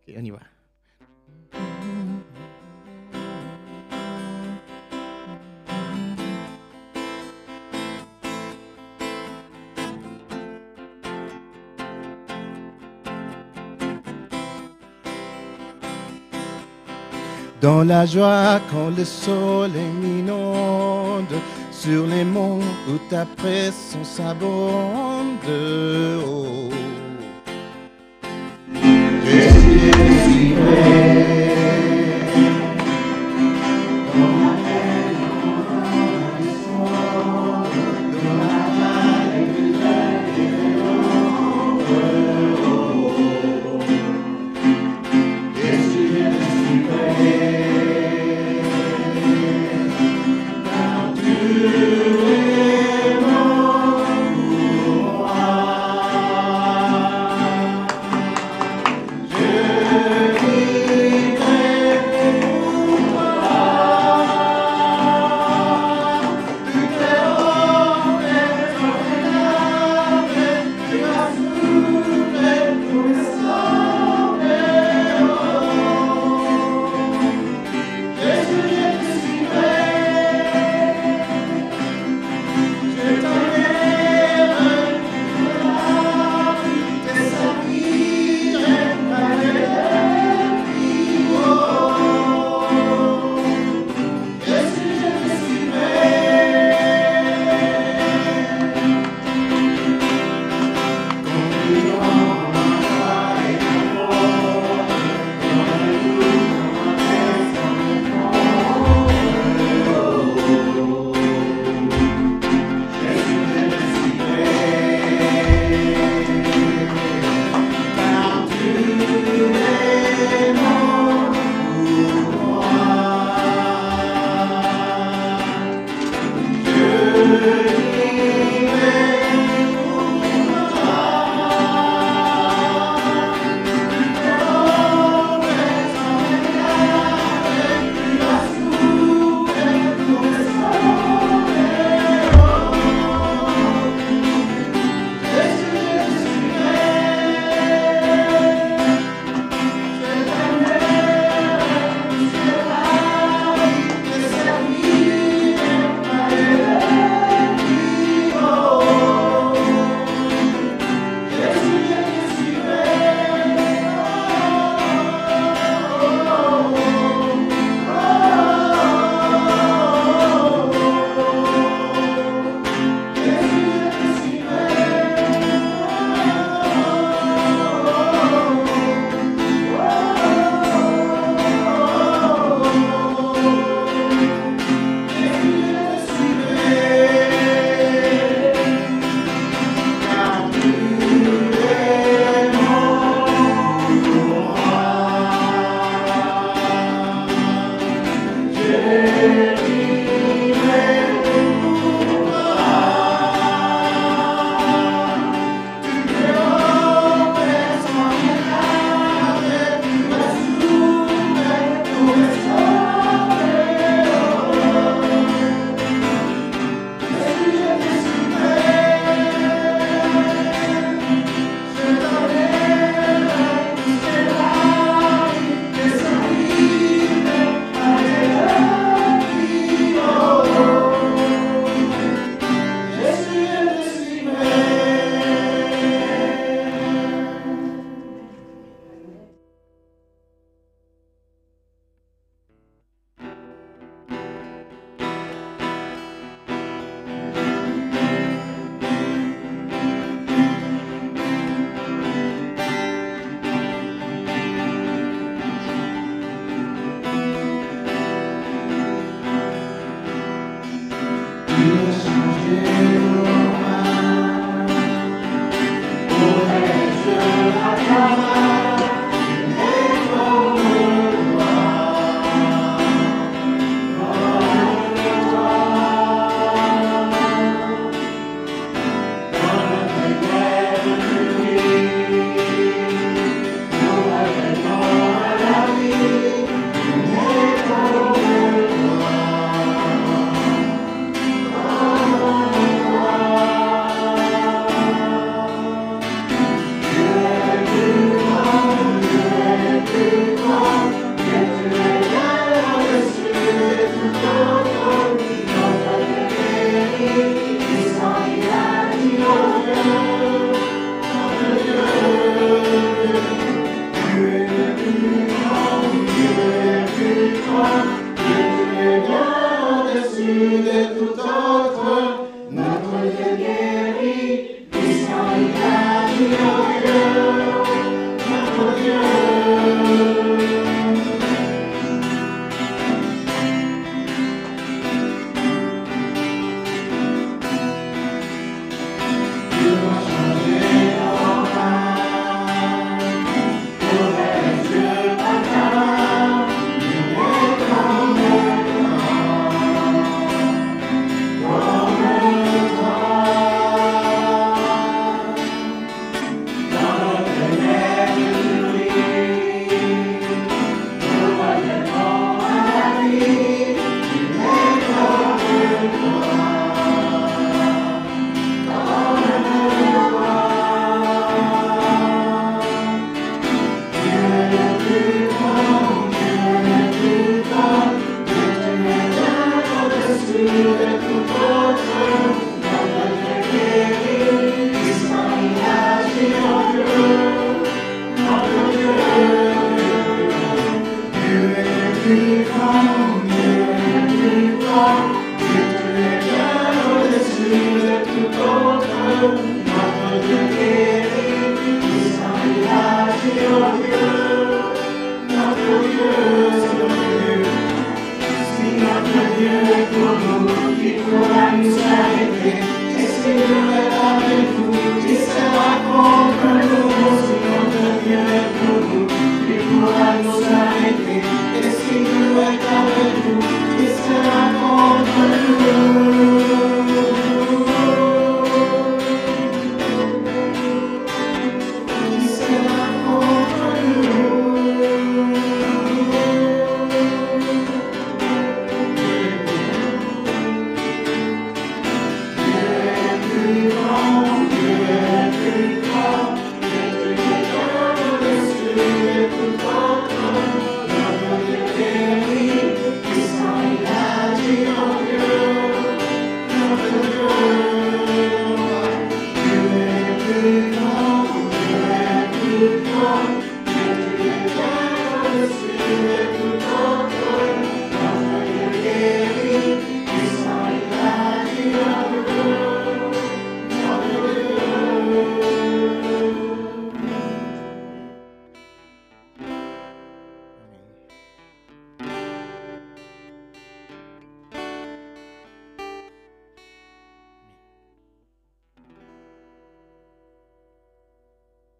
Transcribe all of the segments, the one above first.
Ok, on y va. Dans la joie quand le soleil m'inonde, sur les monts où ta présence s'abonde. Oh. Je suis prêt.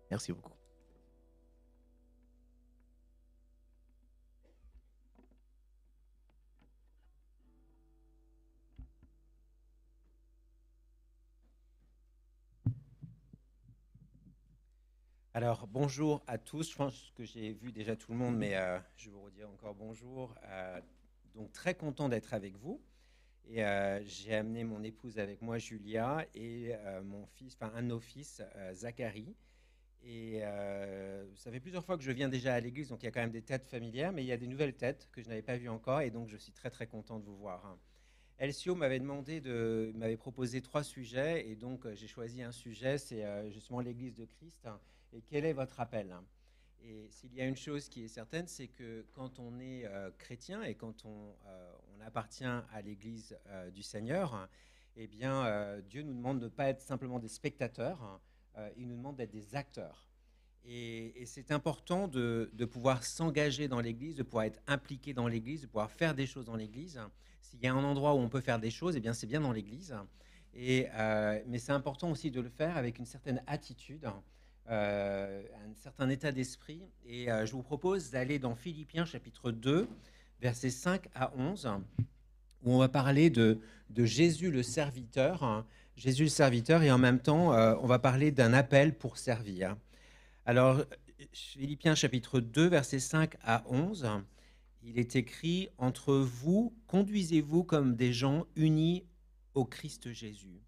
Merci beaucoup. Alors, bonjour à tous. Je pense que j'ai vu déjà tout le monde, mais je vais vous redire encore bonjour. Donc, très content d'être avec vous. Et j'ai amené mon épouse avec moi, Julia, et mon fils, enfin un de nos fils, Zachary. Et ça fait plusieurs fois que je viens déjà à l'église, donc il y a quand même des têtes familières, mais il y a des nouvelles têtes que je n'avais pas vues encore, et donc je suis très très content de vous voir. Elcio m'avait proposé 3 sujets, et donc j'ai choisi un sujet, c'est justement l'Église de Christ. Et quel est votre appel? Et s'il y a une chose qui est certaine, c'est que quand on est chrétien et quand on appartient à l'Église du Seigneur, eh bien, Dieu nous demande de ne pas être simplement des spectateurs, il nous demande d'être des acteurs. Et c'est important de pouvoir s'engager dans l'Église, de pouvoir être impliqué dans l'Église, de pouvoir faire des choses dans l'Église. S'il y a un endroit où on peut faire des choses, eh bien, c'est bien dans l'Église. Mais c'est important aussi de le faire avec une certaine attitude, un certain état d'esprit. Et je vous propose d'aller dans Philippiens chapitre 2, versets 5 à 11, où on va parler de Jésus le serviteur. Jésus le serviteur, et en même temps, on va parler d'un appel pour servir. Alors, Philippiens chapitre 2, versets 5 à 11, il est écrit « Entre vous, conduisez-vous comme des gens unis au Christ Jésus.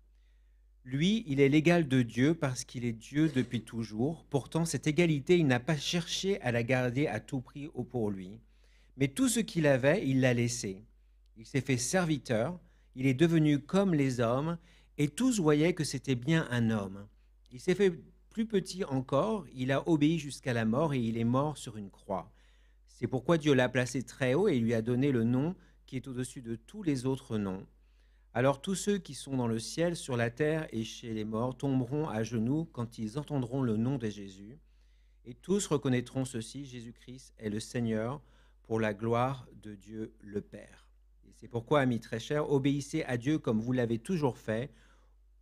Lui, il est l'égal de Dieu parce qu'il est Dieu depuis toujours. Pourtant, cette égalité, il n'a pas cherché à la garder à tout prix pour lui. Mais tout ce qu'il avait, il l'a laissé. Il s'est fait serviteur, il est devenu comme les hommes, et tous voyaient que c'était bien un homme. Il s'est fait plus petit encore, il a obéi jusqu'à la mort et il est mort sur une croix. C'est pourquoi Dieu l'a placé très haut et lui a donné le nom qui est au-dessus de tous les autres noms. Alors tous ceux qui sont dans le ciel, sur la terre et chez les morts tomberont à genoux quand ils entendront le nom de Jésus. Et tous reconnaîtront ceci, Jésus-Christ est le Seigneur, pour la gloire de Dieu le Père. Et c'est pourquoi, amis très chers, obéissez à Dieu comme vous l'avez toujours fait,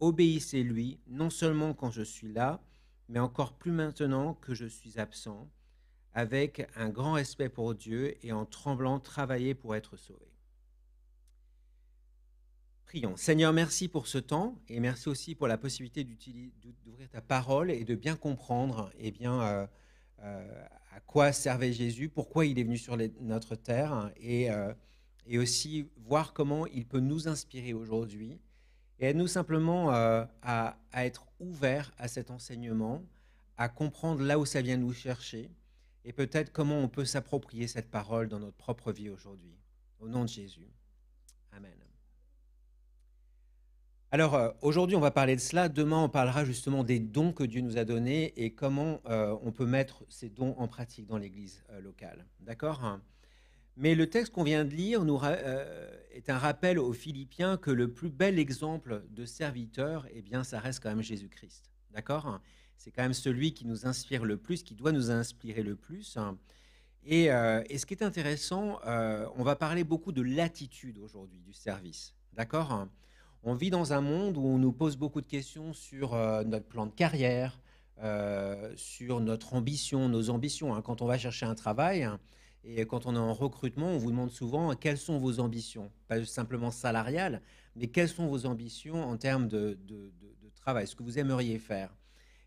obéissez-lui, non seulement quand je suis là, mais encore plus maintenant que je suis absent, avec un grand respect pour Dieu et en tremblant travailler pour être sauvé. Prions. Seigneur, merci pour ce temps et merci aussi pour la possibilité d'ouvrir ta parole et de bien comprendre à quoi servait Jésus, pourquoi il est venu sur notre terre et aussi voir comment il peut nous inspirer aujourd'hui. Et aide-nous simplement à être ouverts à cet enseignement, à comprendre là où ça vient nous chercher et peut-être comment on peut s'approprier cette parole dans notre propre vie aujourd'hui. Au nom de Jésus. Amen. Alors, aujourd'hui, on va parler de cela. Demain, on parlera justement des dons que Dieu nous a donnés et comment on peut mettre ces dons en pratique dans l'Église locale. D'accord ? Mais le texte qu'on vient de lire est un rappel aux Philippiens que le plus bel exemple de serviteur, eh bien, ça reste quand même Jésus-Christ. D'accord ? C'est quand même celui qui nous inspire le plus, qui doit nous inspirer le plus. Et ce qui est intéressant, on va parler beaucoup de l'attitude aujourd'hui du service. D'accord ? On vit dans un monde où on nous pose beaucoup de questions sur notre plan de carrière, sur notre ambition, nos ambitions. Hein. Quand on va chercher un travail et quand on est en recrutement, on vous demande souvent quelles sont vos ambitions. Pas simplement salariales, mais quelles sont vos ambitions en termes de travail, ce que vous aimeriez faire.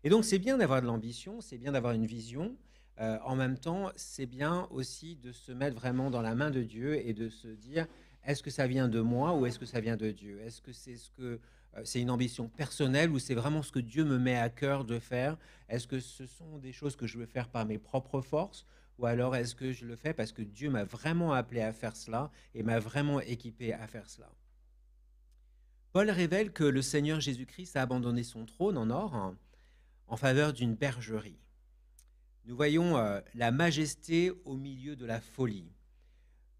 Et donc, c'est bien d'avoir de l'ambition, c'est bien d'avoir une vision. En même temps, c'est bien aussi de se mettre vraiment dans la main de Dieu et de se dire, est-ce que ça vient de moi ou est-ce que ça vient de Dieu? Est-ce que c'est une ambition personnelle ou c'est vraiment ce que Dieu me met à cœur de faire? Est-ce que ce sont des choses que je veux faire par mes propres forces ou alors est-ce que je le fais parce que Dieu m'a vraiment appelé à faire cela et m'a vraiment équipé à faire cela? Paul révèle que le Seigneur Jésus-Christ a abandonné son trône en or en faveur d'une bergerie. Nous voyons la majesté au milieu de la folie.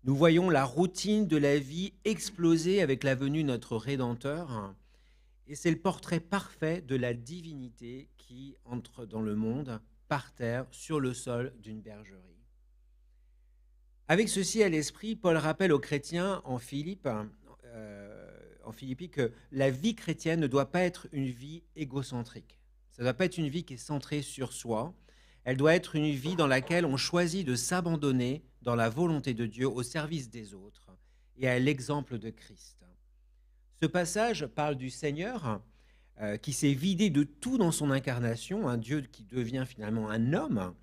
Nous voyons la routine de la vie exploser avec la venue de notre Rédempteur. Et c'est le portrait parfait de la divinité qui entre dans le monde, par terre, sur le sol d'une bergerie. Avec ceci à l'esprit, Paul rappelle aux chrétiens en Philippie que la vie chrétienne ne doit pas être une vie égocentrique. Ça ne doit pas être une vie qui est centrée sur soi. Elle doit être une vie dans laquelle on choisit de s'abandonner dans la volonté de Dieu au service des autres et à l'exemple de Christ. Ce passage parle du Seigneur qui s'est vidé de tout dans son incarnation, un Dieu qui devient finalement un homme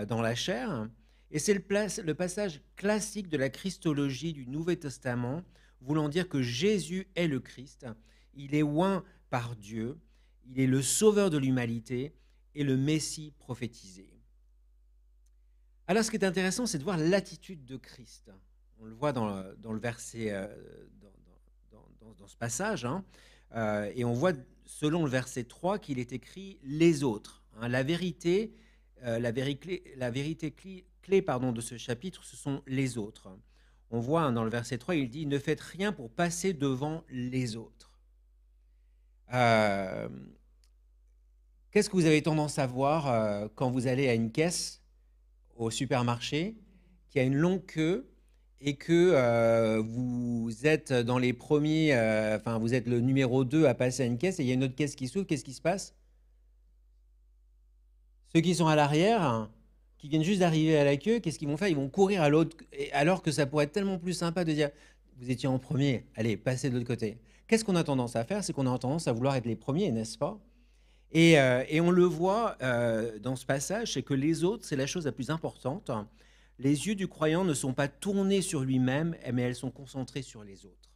dans la chair. Et c'est le passage classique de la Christologie du Nouveau Testament, voulant dire que Jésus est le Christ, il est oint par Dieu, il est le sauveur de l'humanité et le Messie prophétisé. Alors ce qui est intéressant, c'est de voir l'attitude de Christ. On le voit dans le verset, dans ce passage, hein, et on voit selon le verset 3 qu'il est écrit « les autres hein ». La vérité clé de ce chapitre, ce sont les autres. On voit hein, dans le verset 3, il dit « ne faites rien pour passer devant les autres ». Qu'est-ce que vous avez tendance à voir quand vous allez à une caisse au supermarché, qui a une longue queue et que vous êtes dans les premiers, vous êtes le numéro 2 à passer à une caisse et il y a une autre caisse qui s'ouvre, qu'est-ce qui se passe? Ceux qui sont à l'arrière, hein, qui viennent juste d'arriver à la queue, qu'est-ce qu'ils vont faire? Ils vont courir à l'autre, alors que ça pourrait être tellement plus sympa de dire « vous étiez en premier, allez, passez de l'autre côté ». Qu'est-ce qu'on a tendance à faire? C'est qu'on a tendance à vouloir être les premiers, n'est-ce pas? Et on le voit dans ce passage, c'est que les autres, c'est la chose la plus importante. Les yeux du croyant ne sont pas tournés sur lui-même, mais elles sont concentrées sur les autres.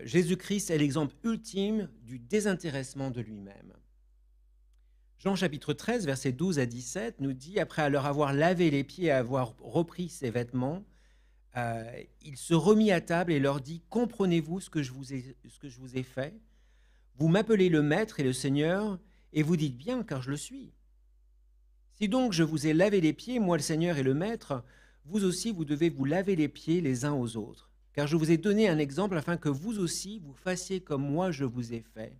Jésus-Christ est l'exemple ultime du désintéressement de lui-même. Jean chapitre 13, versets 12 à 17, nous dit « Après leur avoir lavé les pieds et avoir repris ses vêtements, il se remit à table et leur dit « Comprenez-vous ce que je vous ai fait ? Vous m'appelez le Maître et le Seigneur, et vous dites bien, car je le suis. Si donc je vous ai lavé les pieds, moi le Seigneur et le Maître, vous aussi vous devez vous laver les pieds les uns aux autres. Car je vous ai donné un exemple afin que vous aussi vous fassiez comme moi je vous ai fait.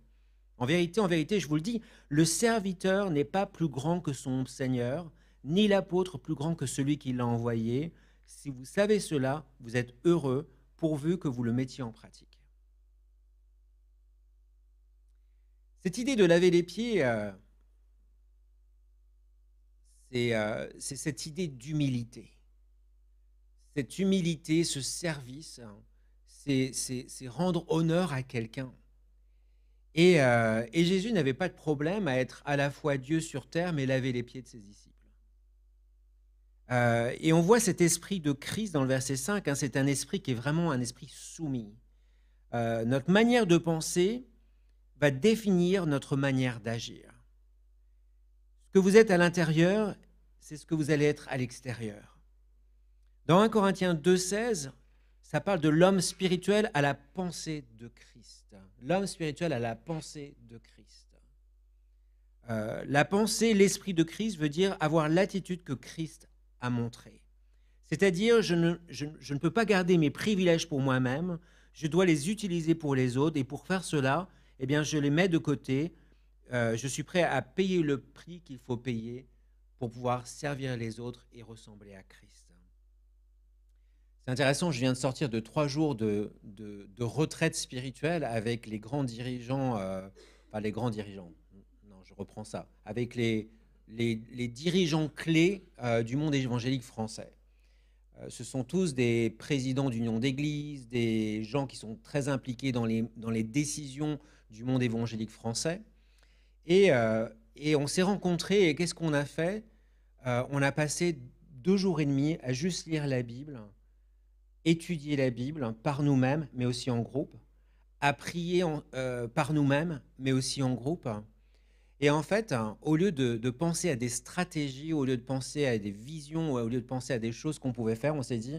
En vérité, je vous le dis, le serviteur n'est pas plus grand que son Seigneur, ni l'apôtre plus grand que celui qui l'a envoyé. Si vous savez cela, vous êtes heureux, pourvu que vous le mettiez en pratique. » Cette idée de laver les pieds, c'est cette idée d'humilité. Cette humilité, ce service, c'est rendre honneur à quelqu'un. Et Jésus n'avait pas de problème à être à la fois Dieu sur terre, mais laver les pieds de ses disciples. Et on voit cet esprit de Christ dans le verset 5, hein, c'est un esprit qui est vraiment un esprit soumis. Notre manière de penser va définir notre manière d'agir. Ce que vous êtes à l'intérieur, c'est ce que vous allez être à l'extérieur. Dans 1 Corinthiens 2,16, ça parle de l'homme spirituel à la pensée de Christ. L'homme spirituel à la pensée de Christ. La pensée, l'esprit de Christ veut dire avoir l'attitude que Christ a montrée. C'est-à-dire, je ne peux pas garder mes privilèges pour moi-même, je dois les utiliser pour les autres, et pour faire cela, eh bien, je les mets de côté. Je suis prêt à payer le prix qu'il faut payer pour pouvoir servir les autres et ressembler à Christ. C'est intéressant, je viens de sortir de 3 jours de retraite spirituelle avec les grands dirigeants, enfin les grands dirigeants, non, je reprends ça, avec les dirigeants clés du monde évangélique français. Ce sont tous des présidents d'union d'église, des gens qui sont très impliqués dans les décisions du monde évangélique français. Et on s'est rencontrés, et qu'est-ce qu'on a fait? On a passé 2 jours et demi à juste lire la Bible, étudier la Bible par nous-mêmes, mais aussi en groupe, à prier par nous-mêmes, mais aussi en groupe. Et en fait, au lieu de penser à des stratégies, au lieu de penser à des visions, au lieu de penser à des choses qu'on pouvait faire, on s'est dit,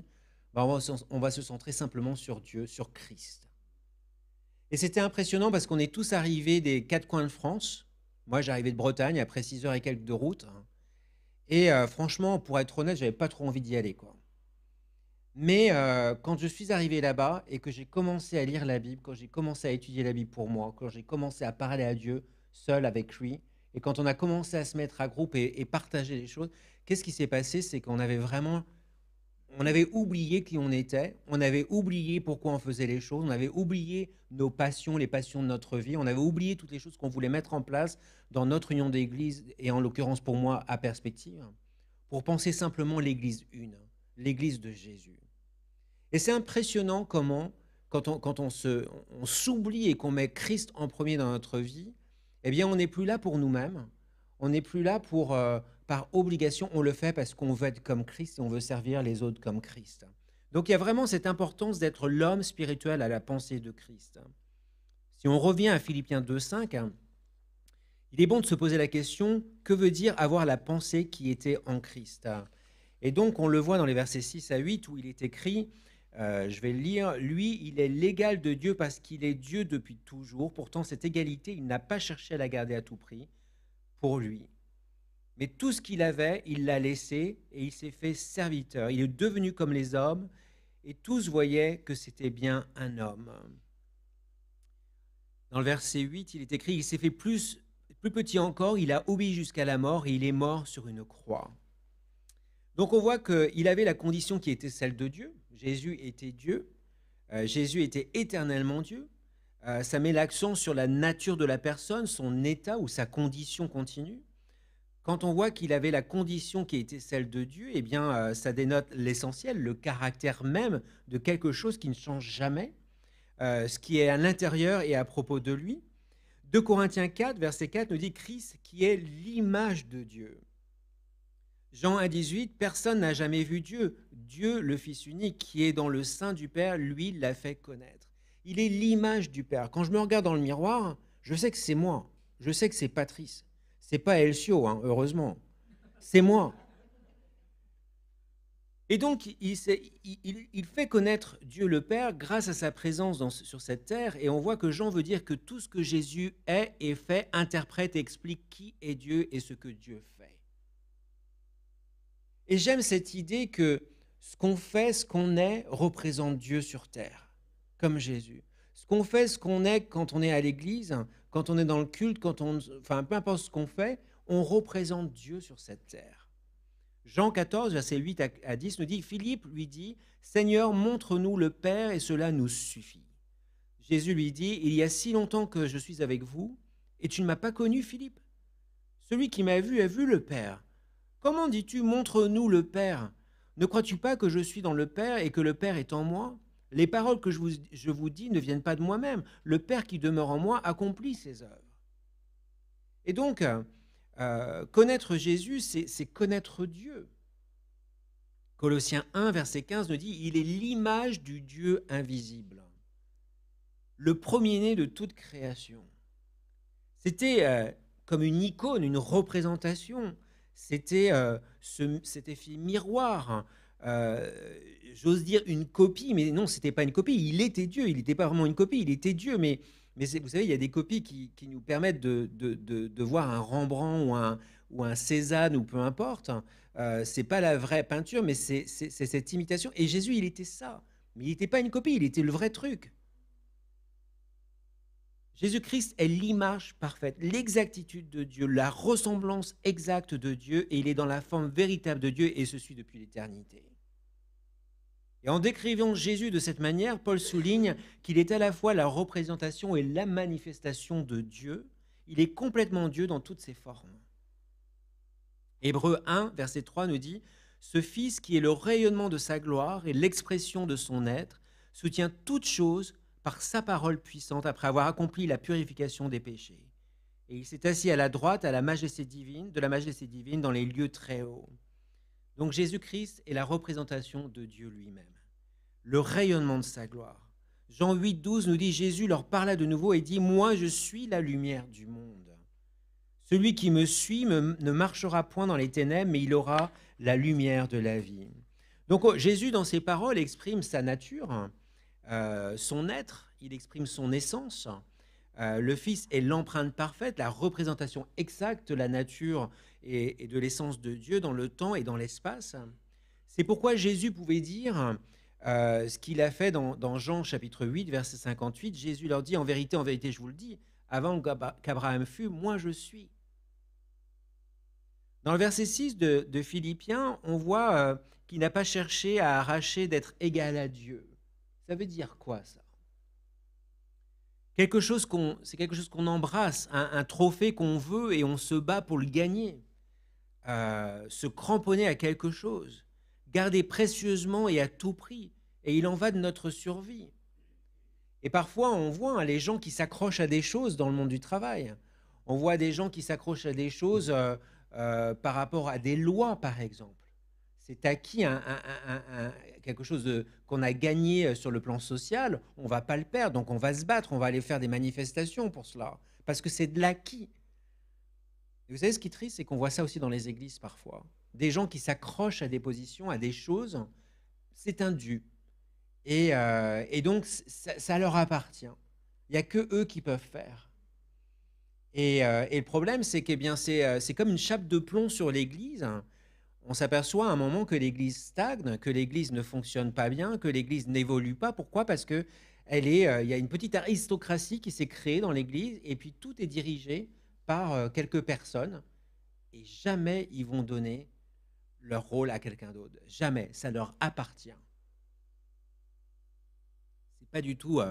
bah, on va se centrer simplement sur Dieu, sur Christ. Et c'était impressionnant parce qu'on est tous arrivés des 4 coins de France. Moi, j'arrivais de Bretagne après 6 heures et quelques de route. Et franchement, pour être honnête, j'avais pas trop envie d'y aller, quoi. Mais quand je suis arrivé là-bas et que j'ai commencé à lire la Bible, quand j'ai commencé à étudier la Bible pour moi, quand j'ai commencé à parler à Dieu seul avec lui, et quand on a commencé à se mettre à groupe et partager les choses, qu'est-ce qui s'est passé? C'est qu'on avait vraiment, on avait oublié qui on était, on avait oublié pourquoi on faisait les choses, on avait oublié nos passions, les passions de notre vie, on avait oublié toutes les choses qu'on voulait mettre en place dans notre union d'église, et en l'occurrence pour moi à Perspective, pour penser simplement l'église une, l'église de Jésus. Et c'est impressionnant comment, quand on s'oublie et qu'on met Christ en premier dans notre vie, eh bien, on n'est plus là pour nous-mêmes, on n'est plus là par obligation, on le fait parce qu'on veut être comme Christ et on veut servir les autres comme Christ. Donc il y a vraiment cette importance d'être l'homme spirituel à la pensée de Christ. Si on revient à Philippiens 2,5, il est bon de se poser la question, que veut dire avoir la pensée qui était en Christ? Et donc on le voit dans les versets 6 à 8 où il est écrit, je vais le lire, lui, il est l'égal de Dieu parce qu'il est Dieu depuis toujours. Pourtant, cette égalité, il n'a pas cherché à la garder à tout prix pour lui. Mais tout ce qu'il avait, il l'a laissé et il s'est fait serviteur. Il est devenu comme les hommes et tous voyaient que c'était bien un homme. Dans le verset 8, il est écrit, il s'est fait plus petit encore, il a obéi jusqu'à la mort et il est mort sur une croix. Donc on voit qu'il avait la condition qui était celle de Dieu. Jésus était Dieu. Jésus était éternellement Dieu. Ça met l'accent sur la nature de la personne, son état ou sa condition continue. Quand on voit qu'il avait la condition qui était celle de Dieu, eh bien, ça dénote l'essentiel, le caractère même de quelque chose qui ne change jamais, ce qui est à l'intérieur et à propos de lui. 2 Corinthiens 4, verset 4 nous dit « Christ qui est l'image de Dieu ». Jean 1,18, personne n'a jamais vu Dieu. Dieu, le Fils unique, qui est dans le sein du Père, lui, l'a fait connaître. Il est l'image du Père. Quand je me regarde dans le miroir, je sais que c'est moi. Je sais que c'est Patrice. C'est pas Elcio, hein, heureusement. C'est moi. Et donc, il fait connaître Dieu le Père grâce à sa présence sur cette terre. Et on voit que Jean veut dire que tout ce que Jésus est et fait, interprète et explique qui est Dieu et ce que Dieu fait. Et j'aime cette idée que ce qu'on fait, ce qu'on est, représente Dieu sur terre, comme Jésus. Ce qu'on fait, ce qu'on est quand on est à l'église, quand on est dans le culte, enfin, peu importe ce qu'on fait, on représente Dieu sur cette terre. Jean 14, versets 8 à 10 nous dit, Philippe lui dit, « Seigneur, montre-nous le Père et cela nous suffit. » Jésus lui dit, « Il y a si longtemps que je suis avec vous et tu ne m'as pas connu, Philippe? Celui qui m'a vu a vu le Père. Comment dis-tu, montre-nous le Père? Ne crois-tu pas que je suis dans le Père et que le Père est en moi? Les paroles que je vous dis ne viennent pas de moi-même. Le Père qui demeure en moi accomplit ses œuvres. Et donc, connaître Jésus, c'est connaître Dieu. Colossiens 1, verset 15 nous dit « Il est l'image du Dieu invisible, le premier-né de toute création. » C'était comme une icône, une représentation. C'était cet effet miroir. J'ose dire une copie, mais non, ce n'était pas une copie. Il était Dieu, il n'était pas vraiment une copie, il était Dieu. Mais vous savez, il y a des copies qui nous permettent de voir un Rembrandt ou un Cézanne ou peu importe. Ce n'est pas la vraie peinture, mais c'est cette imitation. Et Jésus, il était ça. Mais il n'était pas une copie, il était le vrai truc. Jésus-Christ est l'image parfaite, l'exactitude de Dieu, la ressemblance exacte de Dieu, et il est dans la forme véritable de Dieu, et ceci depuis l'éternité. Et en décrivant Jésus de cette manière, Paul souligne qu'il est à la fois la représentation et la manifestation de Dieu. Il est complètement Dieu dans toutes ses formes. Hébreux 1, verset 3 nous dit « Ce Fils qui est le rayonnement de sa gloire et l'expression de son être, soutient toutes choses par sa parole puissante après avoir accompli la purification des péchés. Et il s'est assis à la droite de la majesté divine dans les lieux très hauts. » Donc Jésus-Christ est la représentation de Dieu lui-même, le rayonnement de sa gloire. Jean 8, 12 nous dit « Jésus leur parla de nouveau et dit « Moi je suis la lumière du monde. Celui qui me suit ne marchera point dans les ténèbres, mais il aura la lumière de la vie. » Donc Jésus, dans ses paroles, exprime sa nature, son être, il exprime son essence. Le Fils est l'empreinte parfaite, la représentation exacte de la nature et de l'essence de Dieu dans le temps et dans l'espace. C'est pourquoi Jésus pouvait dire ce qu'il a fait dans Jean chapitre 8, verset 58. Jésus leur dit, en vérité, je vous le dis, avant qu'Abraham fût, moi je suis. Dans le verset 6 de Philippiens, on voit qu'il n'a pas cherché à arracher d'être égal à Dieu. Ça veut dire quoi, ça? C'est quelque chose qu'on embrasse, un trophée qu'on veut et on se bat pour le gagner. Se cramponner à quelque chose, garder précieusement et à tout prix. Et il en va de notre survie. Et parfois, on voit les gens qui s'accrochent à des choses dans le monde du travail. On voit des gens qui s'accrochent à des choses par rapport à des lois, par exemple. C'est acquis quelque chose qu'on a gagné sur le plan social, on ne va pas le perdre, donc on va se battre, on va aller faire des manifestations pour cela, parce que c'est de l'acquis. Et vous savez, ce qui est triste, c'est qu'on voit ça aussi dans les églises parfois. Des gens qui s'accrochent à des positions, à des choses, c'est un dû. Et donc, ça leur appartient. Il n'y a que eux qui peuvent faire. Et le problème, c'est que c'est comme une chape de plomb sur l'église. On s'aperçoit à un moment que l'Église stagne, que l'Église ne fonctionne pas bien, que l'Église n'évolue pas. Pourquoi? Parce que il y a une petite aristocratie qui s'est créée dans l'Église et puis tout est dirigé par quelques personnes et jamais ils vont donner leur rôle à quelqu'un d'autre. Jamais, ça leur appartient. C'est pas du tout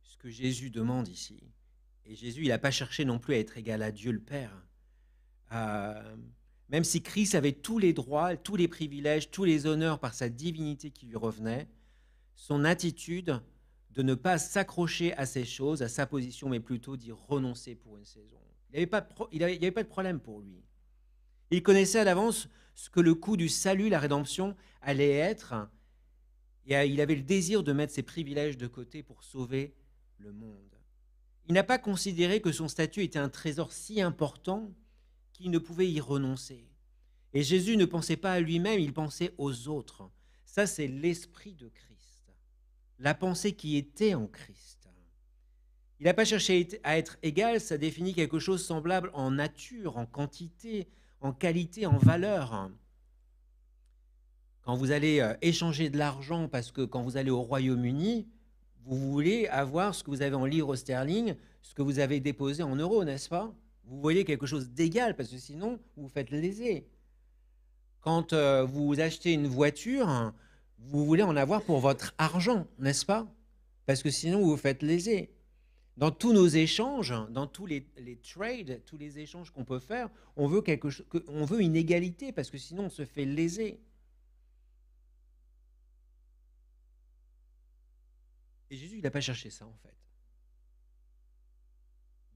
ce que Jésus demande ici. Et Jésus, il n'a pas cherché non plus à être égal à Dieu le Père. Même si Christ avait tous les droits, tous les privilèges, tous les honneurs par sa divinité qui lui revenait, son attitude de ne pas s'accrocher à ces choses, à sa position, mais plutôt d'y renoncer pour une saison. Il n'y avait pas de problème pour lui. Il connaissait à l'avance ce que le coût du salut, la rédemption, allait être, et il avait le désir de mettre ses privilèges de côté pour sauver le monde. Il n'a pas considéré que son statut était un trésor si important qu'il ne pouvait y renoncer. Et Jésus ne pensait pas à lui-même, il pensait aux autres. Ça, c'est l'esprit de Christ, la pensée qui était en Christ. Il n'a pas cherché à être égal, ça définit quelque chose semblable en nature, en quantité, en qualité, en valeur. Quand vous allez échanger de l'argent, parce que quand vous allez au Royaume-Uni, vous voulez avoir ce que vous avez en livres sterling, ce que vous avez déposé en euros, n'est-ce pas? Vous voyez quelque chose d'égal, parce que sinon, vous vous faites léser. Quand vous achetez une voiture, vous voulez en avoir pour votre argent, n'est-ce pas? Parce que sinon, vous vous faites léser. Dans tous nos échanges, dans tous les trades, tous les échanges qu'on peut faire, on veut on veut une égalité parce que sinon on se fait léser. Et Jésus, il n'a pas cherché ça en fait.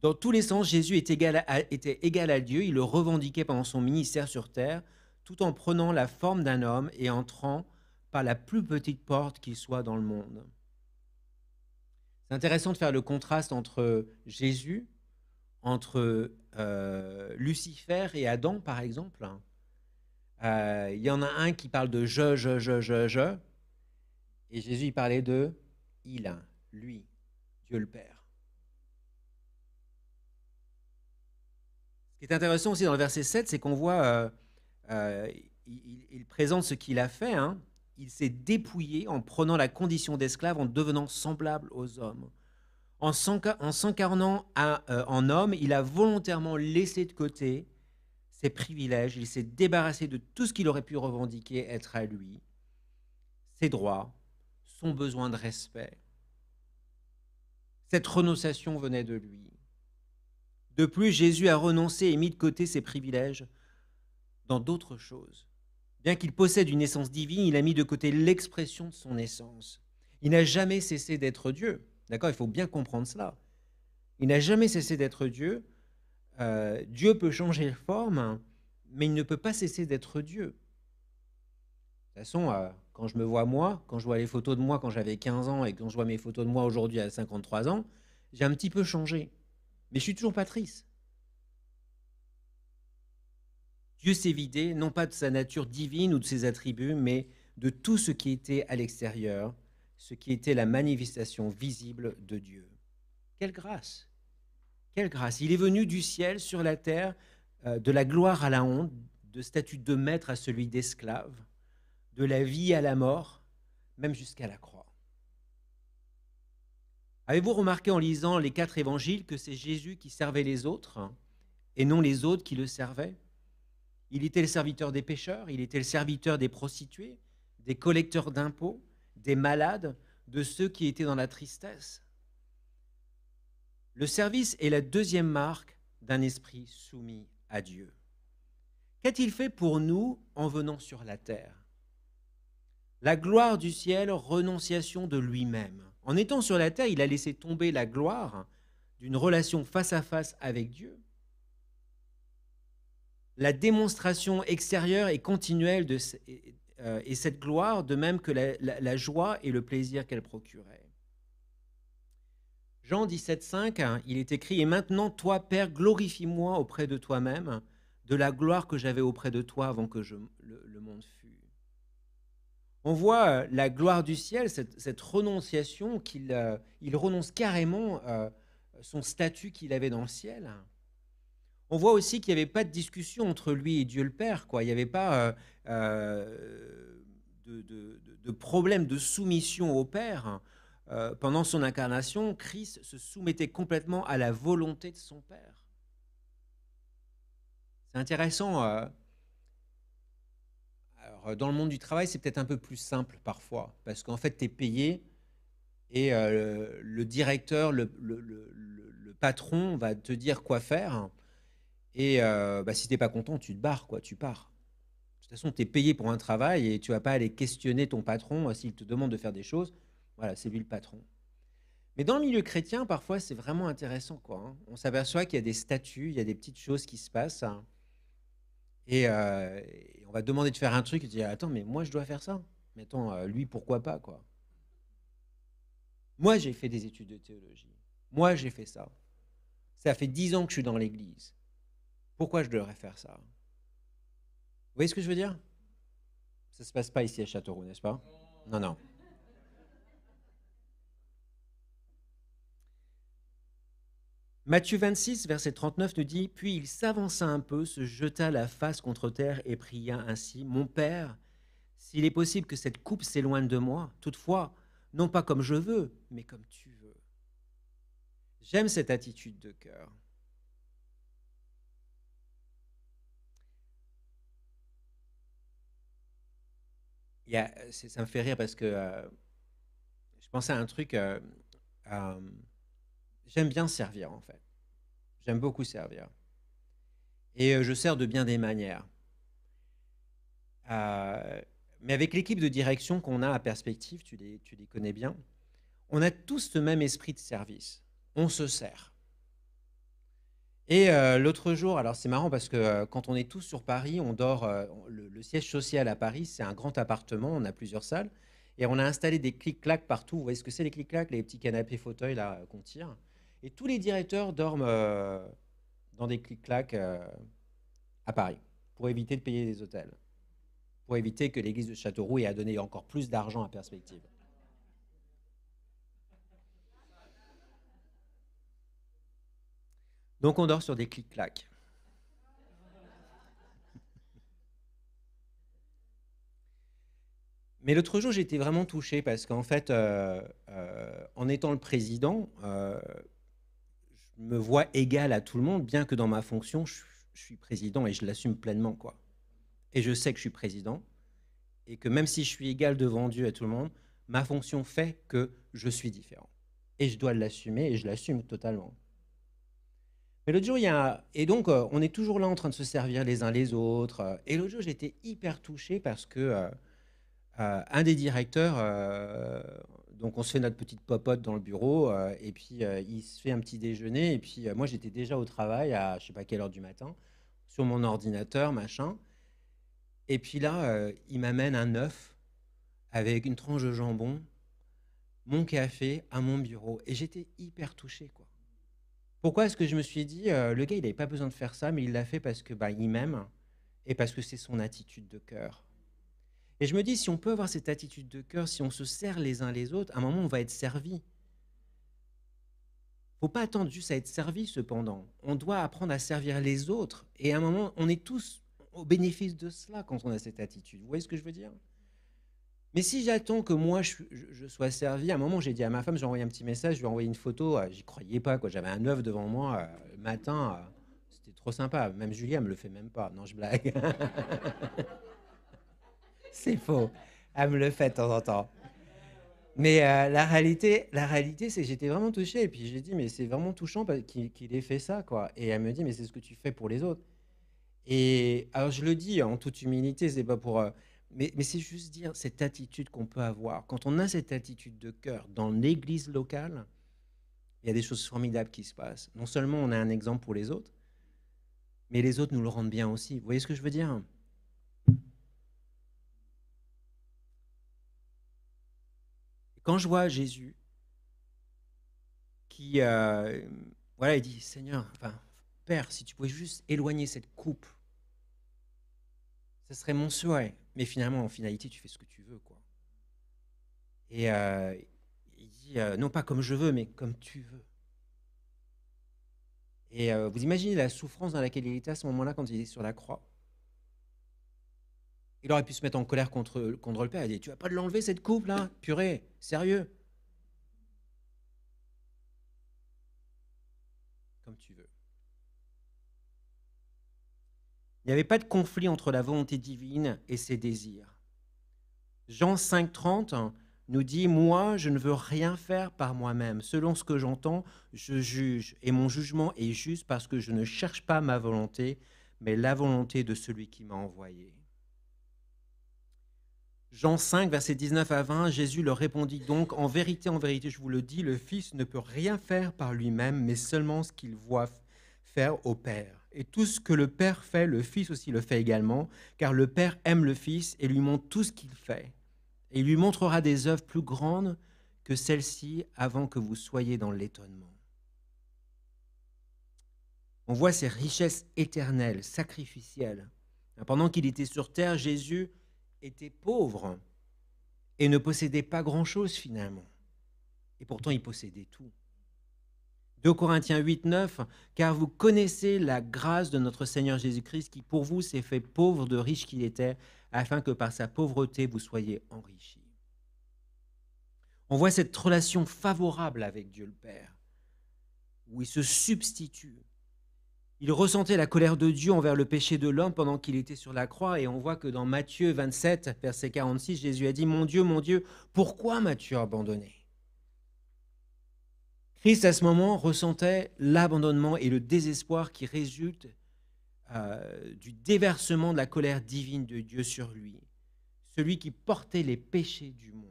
Dans tous les sens, Jésus était égal à Dieu, il le revendiquait pendant son ministère sur terre, tout en prenant la forme d'un homme et entrant par la plus petite porte qu'il soit dans le monde. C'est intéressant de faire le contraste entre Jésus, entre Lucifer et Adam, par exemple. Il y en a un qui parle de je, et Jésus il parlait de il, lui, Dieu le Père. Ce qui est intéressant aussi dans le verset 7, c'est qu'on voit, il présente ce qu'il a fait. Hein. Il s'est dépouillé en prenant la condition d'esclave, en devenant semblable aux hommes. En s'incarnant en homme, il a volontairement laissé de côté ses privilèges, il s'est débarrassé de tout ce qu'il aurait pu revendiquer être à lui, ses droits, son besoin de respect. Cette renonciation venait de lui. De plus, Jésus a renoncé et mis de côté ses privilèges dans d'autres choses. Bien qu'il possède une essence divine, il a mis de côté l'expression de son essence. Il n'a jamais cessé d'être Dieu. D'accord ? Il faut bien comprendre cela. Il n'a jamais cessé d'être Dieu. Dieu peut changer de forme, mais il ne peut pas cesser d'être Dieu. De toute façon, quand je me vois moi, quand je vois les photos de moi quand j'avais 15 ans et quand je vois mes photos de moi aujourd'hui à 53 ans, j'ai un petit peu changé. Mais je suis toujours pas triste. Dieu s'est vidé, non pas de sa nature divine ou de ses attributs, mais de tout ce qui était à l'extérieur, ce qui était la manifestation visible de Dieu. Quelle grâce! Quelle grâce! Il est venu du ciel sur la terre, de la gloire à la honte, de statut de maître à celui d'esclave, de la vie à la mort, même jusqu'à la croix. Avez-vous remarqué en lisant les 4 évangiles que c'est Jésus qui servait les autres et non les autres qui le servaient? Il était le serviteur des pécheurs, il était le serviteur des prostituées, des collecteurs d'impôts, des malades, de ceux qui étaient dans la tristesse. Le service est la deuxième marque d'un esprit soumis à Dieu. Qu'a-t-il fait pour nous en venant sur la terre? La gloire du ciel, renonciation de lui-même. En étant sur la terre, il a laissé tomber la gloire d'une relation face à face avec Dieu. La démonstration extérieure et continuelle et cette gloire, de même que la joie et le plaisir qu'elle procurait. Jean 17,5, il est écrit « Et maintenant, toi, Père, glorifie-moi auprès de toi-même, de la gloire que j'avais auprès de toi avant que le monde fût. » On voit la gloire du ciel, cette renonciation qu'il il renonce carrément son statut qu'il avait dans le ciel. On voit aussi qu'il n'y avait pas de discussion entre lui et Dieu le Père, quoi. Il n'y avait pas de problème de soumission au Père. Pendant son incarnation, Christ se soumettait complètement à la volonté de son Père. C'est intéressant. Alors, dans le monde du travail, c'est peut-être un peu plus simple parfois, parce qu'en fait, tu es payé et le directeur, le patron va te dire quoi faire. Et si tu n'es pas content, tu te barres, quoi, tu pars. De toute façon, tu es payé pour un travail et tu ne vas pas aller questionner ton patron s'il te demande de faire des choses. Voilà, c'est lui le patron. Mais dans le milieu chrétien, parfois, c'est vraiment intéressant, quoi. Hein. On s'aperçoit qu'il y a des statuts, il y a des petites choses qui se passent. Hein. Et on va te demander de faire un truc et tu dis, attends, mais moi, je dois faire ça. Mais attends, lui, pourquoi pas, quoi. Moi, j'ai fait des études de théologie. Moi, j'ai fait ça. Ça fait 10 ans que je suis dans l'église. Pourquoi je devrais faire ça? Vous voyez ce que je veux dire? Ça ne se passe pas ici à Châteauroux, n'est-ce pas? Non, non. Matthieu 26, verset 39 nous dit « Puis il s'avança un peu, se jeta la face contre terre et pria ainsi « Mon Père, s'il est possible que cette coupe s'éloigne de moi, toutefois, non pas comme je veux, mais comme tu veux. » J'aime cette attitude de cœur. Ça me fait rire parce que je pensais à un truc. J'aime bien servir, en fait. J'aime beaucoup servir. Et je sers de bien des manières. Mais avec l'équipe de direction qu'on a à Perspective, tu les connais bien, on a tous ce même esprit de service. On se sert. Et l'autre jour, alors c'est marrant parce que quand on est tous sur Paris, on dort, le siège social à Paris, c'est un grand appartement, on a plusieurs salles, et on a installé des clics-clacs partout. Vous voyez ce que c'est les clics-clacs, les petits canapés fauteuils là qu'on tire. Et tous les directeurs dorment dans des clics-clacs à Paris, pour éviter de payer des hôtels, pour éviter que l'église de Châteauroux ait à donner encore plus d'argent à Perspective. Donc on dort sur des clics-clacs. Mais l'autre jour, j'étais vraiment touché parce qu'en fait, en étant le président, je me vois égal à tout le monde, bien que dans ma fonction, je suis président et je l'assume pleinement, quoi. Et je sais que je suis président et que même si je suis égal devant Dieu à tout le monde, ma fonction fait que je suis différent. Et je dois l'assumer et je l'assume totalement. Mais l'autre jour, il y a... Et donc, on est toujours là en train de se servir les uns les autres. Et l'autre jour, j'étais hyper touché parce que un des directeurs, donc on se fait notre petite popote dans le bureau, et puis il se fait un petit déjeuner, et puis moi j'étais déjà au travail à je sais pas quelle heure du matin, sur mon ordinateur, machin, et puis là, il m'amène un œuf avec une tranche de jambon, mon café à mon bureau, et j'étais hyper touché, quoi. Pourquoi est-ce que je me suis dit, le gars il n'avait pas besoin de faire ça, mais il l'a fait parce que bah, il m'aime, et parce que c'est son attitude de cœur. Et je me dis, si on peut avoir cette attitude de cœur, si on se sert les uns les autres, à un moment, on va être servi. Il ne faut pas attendre juste à être servi, cependant. On doit apprendre à servir les autres. Et à un moment, on est tous au bénéfice de cela quand on a cette attitude. Vous voyez ce que je veux dire? Mais si j'attends que moi, je sois servi, à un moment, j'ai dit à ma femme, j'ai envoyé un petit message, je lui ai envoyé une photo, j'y croyais pas, quoi. J'avais un œuf devant moi, le matin, c'était trop sympa. Même Julia me le fait même pas. Non, je blague. C'est faux. Elle me le fait de temps en temps. Mais la réalité, c'est que j'étais vraiment touché. Et puis j'ai dit, mais c'est vraiment touchant qu'il ait fait ça, quoi. Et elle me dit, mais c'est ce que tu fais pour les autres. Et alors je le dis en toute humilité, c'est pas pour. Mais c'est juste dire cette attitude qu'on peut avoir. Quand on a cette attitude de cœur dans l'église locale, il y a des choses formidables qui se passent. Non seulement on a un exemple pour les autres, mais les autres nous le rendent bien aussi. Vous voyez ce que je veux dire? Quand je vois Jésus qui, voilà, il dit, Seigneur, enfin, Père, si tu pouvais juste éloigner cette coupe, ce serait mon souhait. Mais finalement, en finalité, tu fais ce que tu veux, quoi. Et il dit, non pas comme je veux, mais comme tu veux. Et vous imaginez la souffrance dans laquelle il était à ce moment-là quand il est sur la croix. Il aurait pu se mettre en colère contre le Père. Il dit, tu vas pas de l'enlever cette coupe là, purée, sérieux, comme tu veux. Il n'y avait pas de conflit entre la volonté divine et ses désirs. Jean 5,30 nous dit, moi, je ne veux rien faire par moi-même. Selon ce que j'entends, je juge. Et mon jugement est juste parce que je ne cherche pas ma volonté, mais la volonté de celui qui m'a envoyé. Jean 5, versets 19 à 20, Jésus leur répondit donc, en vérité, je vous le dis, le Fils ne peut rien faire par lui-même, mais seulement ce qu'il voit faire au Père. Et tout ce que le Père fait, le Fils aussi le fait également, car le Père aime le Fils et lui montre tout ce qu'il fait. Et il lui montrera des œuvres plus grandes que celles-ci avant que vous soyez dans l'étonnement. On voit ces richesses éternelles, sacrificielles. Pendant qu'il était sur terre, Jésus était pauvre et ne possédait pas grand-chose finalement. Et pourtant, il possédait tout. 2 Corinthiens 8, 9, car vous connaissez la grâce de notre Seigneur Jésus-Christ qui pour vous s'est fait pauvre de riche qu'il était, afin que par sa pauvreté vous soyez enrichis. On voit cette relation favorable avec Dieu le Père, où il se substitue. Il ressentait la colère de Dieu envers le péché de l'homme pendant qu'il était sur la croix, et on voit que dans Matthieu 27, verset 46, Jésus a dit, mon Dieu, pourquoi m'as-tu abandonné ?» Christ, à ce moment, ressentait l'abandonnement et le désespoir qui résultent du déversement de la colère divine de Dieu sur lui, celui qui portait les péchés du monde.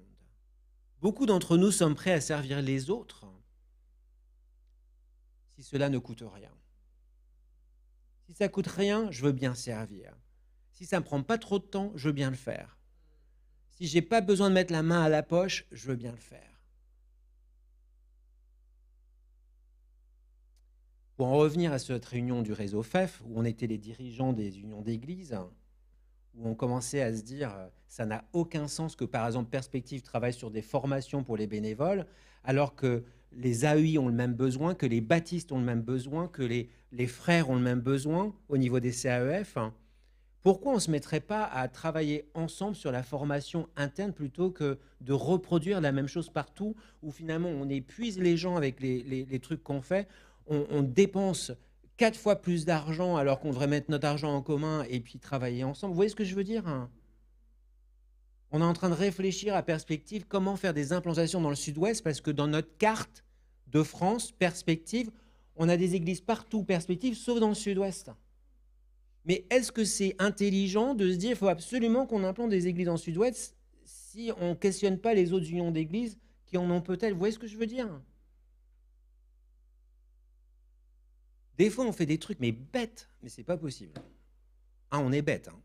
Beaucoup d'entre nous sommes prêts à servir les autres si cela ne coûte rien. Si ça coûte rien, je veux bien servir. Si ça ne me prend pas trop de temps, je veux bien le faire. Si je n'ai pas besoin de mettre la main à la poche, je veux bien le faire. Pour en revenir à cette réunion du réseau FEF, où on était les dirigeants des unions d'église, où on commençait à se dire ça n'a aucun sens que par exemple Perspective travaille sur des formations pour les bénévoles, alors que les AEI ont le même besoin, que les baptistes ont le même besoin, que les frères ont le même besoin au niveau des CAEF. Pourquoi on ne se mettrait pas à travailler ensemble sur la formation interne plutôt que de reproduire la même chose partout, où finalement on épuise les gens avec les trucs qu'on fait, on dépense 4 fois plus d'argent alors qu'on devrait mettre notre argent en commun et puis travailler ensemble. Vous voyez ce que je veux dire, hein? On est en train de réfléchir à Perspective, comment faire des implantations dans le sud-ouest, parce que dans notre carte de France, Perspective, on a des églises partout, Perspective, sauf dans le sud-ouest. Mais est-ce que c'est intelligent de se dire qu'il faut absolument qu'on implante des églises dans le sud-ouest si on ne questionne pas les autres unions d'églises qui en ont peut-être? Vous voyez ce que je veux dire? Des fois, on fait des trucs, mais bêtes, mais c'est pas possible. Ah, on est bête, hein.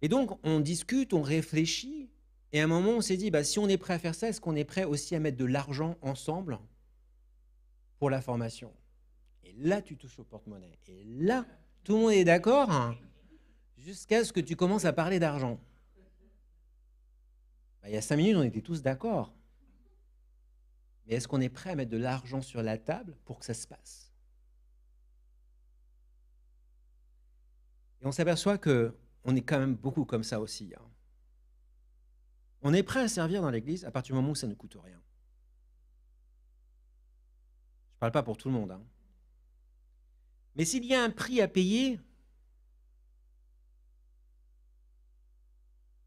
Et donc, on discute, on réfléchit, et à un moment, on s'est dit, bah, si on est prêt à faire ça, est-ce qu'on est prêt aussi à mettre de l'argent ensemble pour la formation? Et là, tu touches au porte-monnaie. Et là, tout le monde est d'accord, hein, jusqu'à ce que tu commences à parler d'argent. Bah, il y a 5 minutes, on était tous d'accord. Mais est-ce qu'on est prêt à mettre de l'argent sur la table pour que ça se passe? Et on s'aperçoit qu'on est quand même beaucoup comme ça aussi, hein. On est prêt à servir dans l'église à partir du moment où ça ne coûte rien. Je ne parle pas pour tout le monde, hein. Mais s'il y a un prix à payer,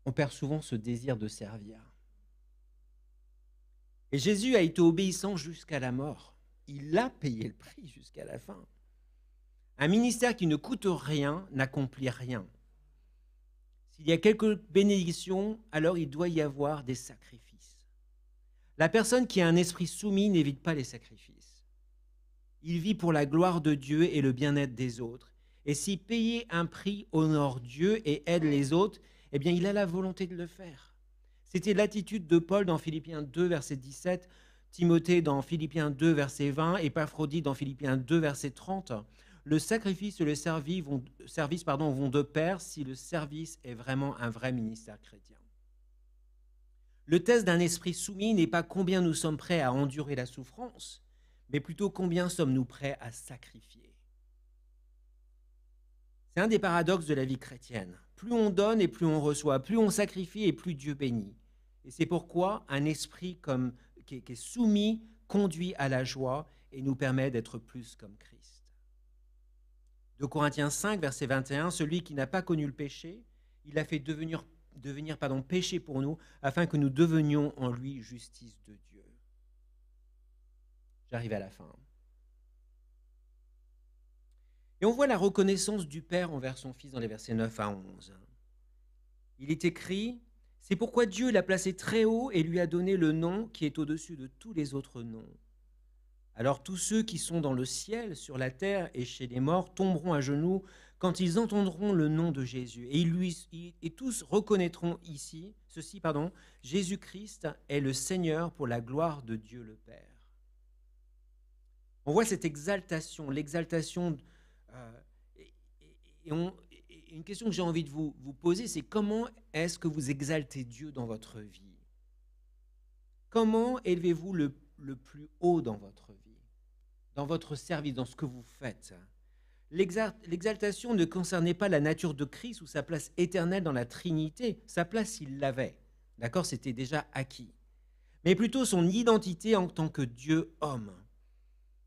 on perd souvent ce désir de servir. Et Jésus a été obéissant jusqu'à la mort. Il a payé le prix jusqu'à la fin. Un ministère qui ne coûte rien n'accomplit rien. S'il y a quelques bénédictions, alors il doit y avoir des sacrifices. La personne qui a un esprit soumis n'évite pas les sacrifices. Il vit pour la gloire de Dieu et le bien-être des autres. Et si payer un prix honore Dieu et aide les autres, eh bien il a la volonté de le faire. C'était l'attitude de Paul dans Philippiens 2, verset 17, Timothée dans Philippiens 2, verset 20, Épaphrodite dans Philippiens 2, verset 30. Le sacrifice et le service vont de pair si le service est vraiment un vrai ministère chrétien. Le test d'un esprit soumis n'est pas combien nous sommes prêts à endurer la souffrance, mais plutôt combien sommes-nous prêts à sacrifier. C'est un des paradoxes de la vie chrétienne. Plus on donne et plus on reçoit, plus on sacrifie et plus Dieu bénit. Et c'est pourquoi un esprit qui est soumis conduit à la joie et nous permet d'être plus comme Christ. 2 Corinthiens 5, verset 21, celui qui n'a pas connu le péché, il a fait devenir péché pour nous, afin que nous devenions en lui justice de Dieu. J'arrive à la fin. Et on voit la reconnaissance du Père envers son Fils dans les versets 9 à 11. Il est écrit, « C'est pourquoi Dieu l'a placé très haut et lui a donné le nom qui est au-dessus de tous les autres noms. Alors tous ceux qui sont dans le ciel, sur la terre et chez les morts tomberont à genoux quand ils entendront le nom de Jésus. Et tous reconnaîtront Jésus-Christ est le Seigneur pour la gloire de Dieu le Père. » On voit cette exaltation, l'exaltation. Une question que j'ai envie de vous poser, c'est comment est-ce que vous exaltez Dieu dans votre vie? Comment élevez-vous le plus haut dans votre vie, dans votre service, dans ce que vous faites? L'exaltation ne concernait pas la nature de Christ ou sa place éternelle dans la Trinité. Sa place, il l'avait. D'accord, c'était déjà acquis. Mais plutôt son identité en tant que Dieu homme.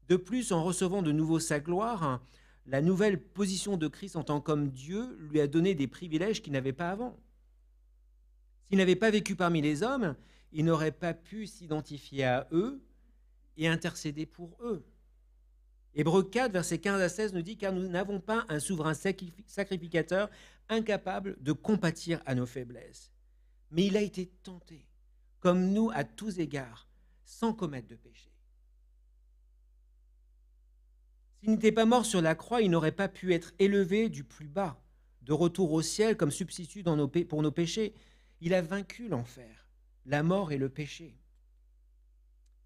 De plus, en recevant de nouveau sa gloire, la nouvelle position de Christ en tant qu'homme Dieu lui a donné des privilèges qu'il n'avait pas avant. S'il n'avait pas vécu parmi les hommes, il n'aurait pas pu s'identifier à eux et intercéder pour eux. Hébreux 4, versets 15 à 16 nous dit « Car nous n'avons pas un souverain sacrificateur incapable de compatir à nos faiblesses. Mais il a été tenté, comme nous à tous égards, sans commettre de péché. S'il n'était pas mort sur la croix, il n'aurait pas pu être élevé du plus bas, de retour au ciel comme substitut pour nos péchés. Il a vaincu l'enfer, la mort et le péché. »